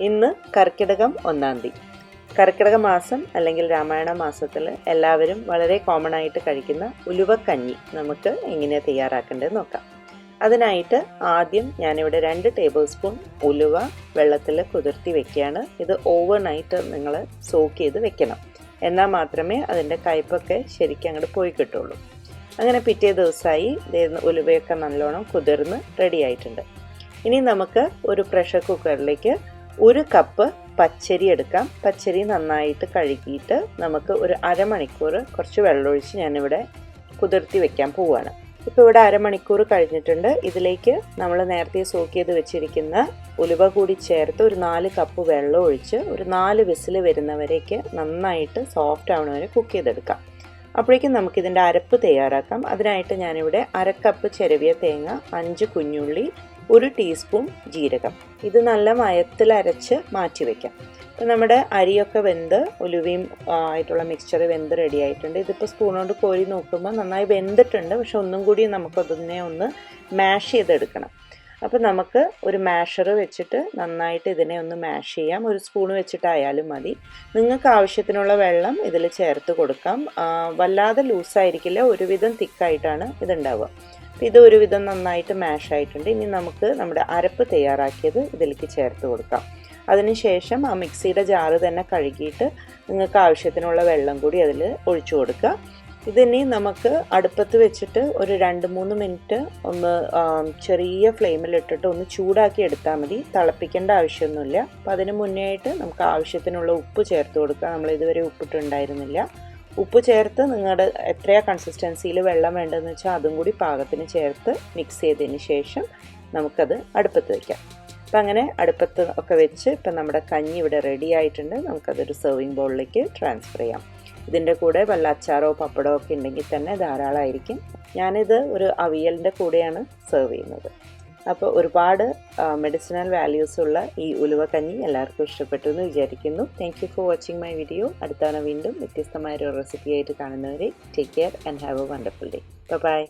ഇന്ന് കർക്കിടകം 1-ാം തീയതി. കർക്കിടക മാസം അല്ലെങ്കിൽ രാമായണ മാസത്തിൽ എല്ലാവരും വളരെ കോമൺ ആയിട്ട് കഴിക്കുന്ന ഉലുവ കഞ്ഞി നമുക്ക് എങ്ങനെയാണ് തയ്യാറാക്കേണ്ടത് നോക്കാം. അതിനായിട്ട് ആദ്യം ഞാനിവിടെ 2 ടേബിൾ സ്പൂൺ ഉലുവ വെള്ളത്തിൽ കുതിർത്തി വെക്കുകയാണ്. ഇത് ഓവർനൈറ്റ് നിങ്ങൾ സോക്ക് ചെയ്ത് വെക്കണം. എന്നാൽ മാത്രമേ അതിൻ്റെ കയ്പൊക്കെ ശരിക്കും അങ്ങോട്ട് പോയി കിട്ടുള്ളൂ. അങ്ങനെ പിറ്റേ ദിവസമായി ഉലുവയൊക്കെ നല്ലോണം കുതിർന്ന് റെഡി ആയിട്ടുണ്ട്. ഇനി നമുക്ക് ഒരു പ്രഷർ കുക്കറിലേക്ക് 1 കപ്പ് പച്ചരി എടുക്കാം. പച്ചരി നന്നായിട്ട് കഴുകിയിട്ട് നമുക്ക് ഒരു അരമണിക്കൂർ കുറച്ച് വെള്ളമൊഴിച്ച് ഞാനിവിടെ കുതിർത്തി വെക്കാൻ പോവുകയാണ്. ഇപ്പോൾ ഇവിടെ അരമണിക്കൂർ കഴിഞ്ഞിട്ടുണ്ട്. ഇതിലേക്ക് നമ്മൾ നേരത്തെ സോക്ക് ചെയ്ത് വെച്ചിരിക്കുന്ന ഉലുവ കൂടി ചേർത്ത് ഒരു 4 കപ്പ് വെള്ളം ഒഴിച്ച് ഒരു 4 വിസിൽ വരുന്നവരേക്ക് നന്നായിട്ട് സോഫ്റ്റ് ആവണ വരെ കുക്ക് ചെയ്തെടുക്കാം. അപ്പോഴേക്കും നമുക്കിതിൻ്റെ അരപ്പ് തയ്യാറാക്കാം. അതിനായിട്ട് ഞാനിവിടെ 1 കപ്പ് ചിരവിയ തേങ്ങ, 5 കുഞ്ഞുള്ളി, 1 ടീസ്പൂൺ ജീരകം, ഇത് നല്ല മയത്തിൽ അരച്ച് മാറ്റി വയ്ക്കാം. ഇപ്പം നമ്മുടെ അരിയൊക്കെ വെന്ത് ഉലുവയും ആയിട്ടുള്ള മിക്സ്ചർ വെന്ത് റെഡി ആയിട്ടുണ്ട്. ഇതിപ്പോൾ സ്പൂൺ കൊണ്ട് കോരി നോക്കുമ്പോൾ നന്നായി വെന്തിട്ടുണ്ട്. പക്ഷെ ഒന്നും കൂടി നമുക്കതിനെ ഒന്ന് മാഷ് ചെയ്തെടുക്കണം. അപ്പോൾ നമുക്ക് ഒരു മാഷർ വെച്ചിട്ട് നന്നായിട്ട് ഇതിനെ ഒന്ന് മാഷ് ചെയ്യാം. ഒരു സ്പൂൺ വെച്ചിട്ടായാലും മതി. നിങ്ങൾക്ക് ആവശ്യത്തിനുള്ള വെള്ളം ഇതിൽ ചേർത്ത് കൊടുക്കാം. വല്ലാതെ ലൂസായിരിക്കില്ല, ഒരുവിധം തിക്കായിട്ടാണ് ഇതുണ്ടാവുക. അപ്പോൾ ഇത് ഒരുവിധം നന്നായിട്ട് മാഷ് ആയിട്ടുണ്ട്. ഇനി നമുക്ക് നമ്മുടെ അരപ്പ് തയ്യാറാക്കിയത് ഇതിലേക്ക് ചേർത്ത് കൊടുക്കാം. അതിനുശേഷം ആ മിക്സിയുടെ ജാറ് തന്നെ കഴുകിയിട്ട് നിങ്ങൾക്ക് ആവശ്യത്തിനുള്ള വെള്ളം കൂടി അതിൽ ഒഴിച്ചു കൊടുക്കുക. ഇതിനി നമുക്ക് അടുപ്പത്ത് വെച്ചിട്ട് ഒരു 2-3 മിനിറ്റ് ഒന്ന് ചെറിയ ഫ്ലെയിമിലിട്ടിട്ട് ഒന്ന് ചൂടാക്കി എടുത്താൽ മതി. തിളപ്പിക്കേണ്ട ആവശ്യമൊന്നുമില്ല. അപ്പോൾ അതിന് മുന്നേ ആയിട്ട് നമുക്ക് ആവശ്യത്തിനുള്ള ഉപ്പ് ചേർത്ത് കൊടുക്കുക. നമ്മൾ ഇതുവരെ ഉപ്പിട്ടുണ്ടായിരുന്നില്ല. ഉപ്പ് ചേർത്ത് നിങ്ങളുടെ എത്രയാണ് കൺസിസ്റ്റൻസിയിൽ വെള്ളം വേണ്ടതെന്ന് വെച്ചാൽ അതും കൂടി പാകത്തിന് ചേർത്ത് മിക്സ് ചെയ്തതിന് ശേഷം നമുക്കത് അടുപ്പത്ത് വയ്ക്കാം. അപ്പം അങ്ങനെ അടുപ്പത്ത് ഒക്കെ വെച്ച് ഇപ്പം നമ്മുടെ കഞ്ഞി ഇവിടെ റെഡി ആയിട്ടുണ്ട്. നമുക്കതൊരു സെർവിങ് ബൗളിലേക്ക് ട്രാൻസ്ഫർ ചെയ്യാം. ഇതിൻ്റെ കൂടെ വല്ല അച്ചാറോ പപ്പടമോ ഒക്കെ ഉണ്ടെങ്കിൽ തന്നെ ധാരാളമായിരിക്കും. ഞാനിത് ഒരു അവിയലിൻ്റെ കൂടെയാണ് സെർവ് ചെയ്യുന്നത്. അപ്പോൾ ഒരുപാട് മെഡിസിനൽ വാല്യൂസ് ഉള്ള ഈ ഉലുവ കഞ്ഞി എല്ലാവർക്കും ഇഷ്ടപ്പെട്ടു എന്ന് വിചാരിക്കുന്നു. Thank you for watching my video. അടുത്താണ് വീണ്ടും വ്യത്യസ്തമായൊരു റെസിപ്പി ആയിട്ട് കാണുന്നവരെ take care and have a wonderful day. By.